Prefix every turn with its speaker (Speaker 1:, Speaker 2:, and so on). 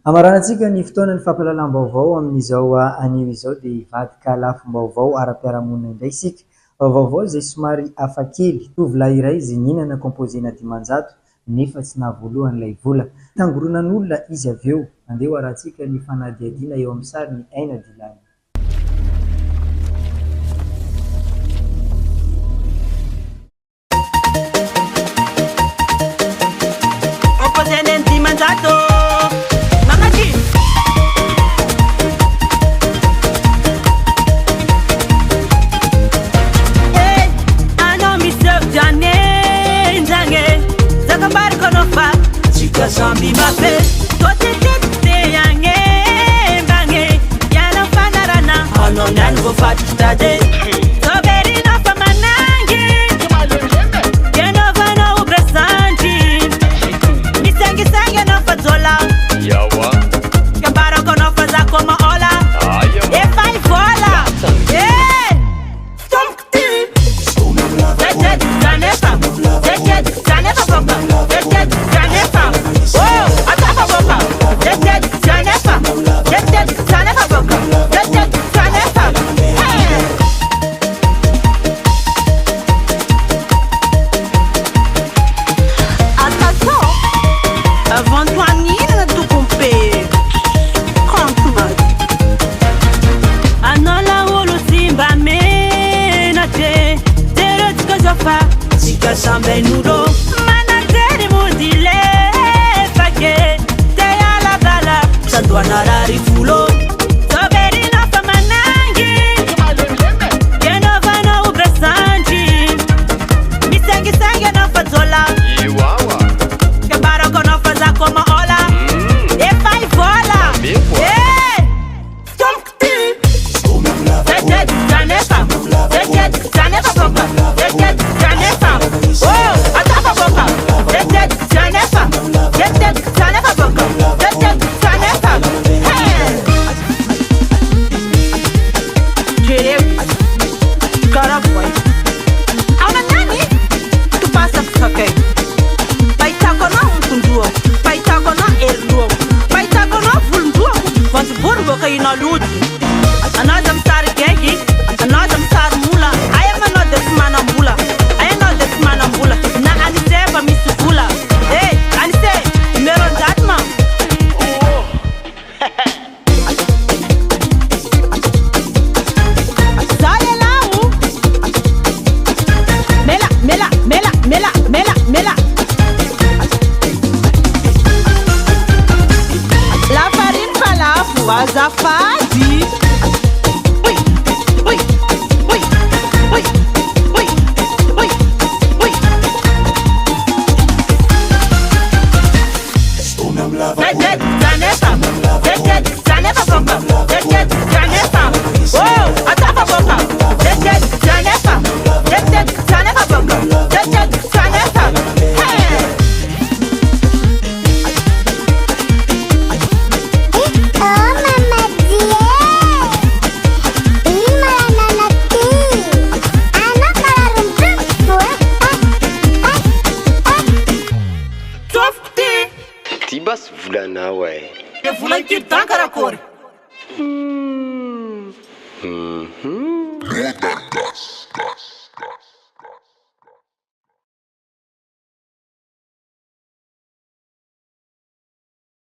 Speaker 1: Amaranantsika ny fotoana ny fampahalalam-baovao amin'izao anio izao dia ivadika lafim-baovao ara-piarahamonina indray isika. Vaovao izay somary hafakely. Tovolahy iray izay nihinana composé na dimanjato nefa tsy nahavoalohan'ilay vola. Tangoronan'olona izy avy eo. Andeha ho arahantsika ny fanadihadiana eo amin'ny sary ny aina dilany.
Speaker 2: Composé na dimanjato. Zambi mape, tote tete yange bange, yana fanarana, ano nan go fatade. Soberi na famanange, yana vana ubrasanji, misangi sangi na fazola. Yawa, kambara kono faza koma ola. E fai vola, tomkti. Tete zanefa, tete zanefa boka, tete zanefa. Sambe nudo manateri mudile fake te ala bala sandwana rari fulo soberi na famanangi keno vana ubrasanji misengi sengi na fazola iwawa kambara kono faza koma ola e fai vola tomkti tete zanefa boka tete zanefa. Oh, atapa boka. Tete zanefa boka. Tete zanefa. Jere. Karafai. Ana nani? Tu passa sakai. Baita kono kunduo. Baita kono erduo. Baita kono fulduo. Quando burgo kai na ludi. Anadam sar gegi. Anadam sar mula. I am another man mula. Manambula na alisema misukula alise mero datma sale lau mela la farine falafu azafadi
Speaker 3: Tibas vulana way.
Speaker 2: E vulan kirtan karakor.
Speaker 3: Mudangas.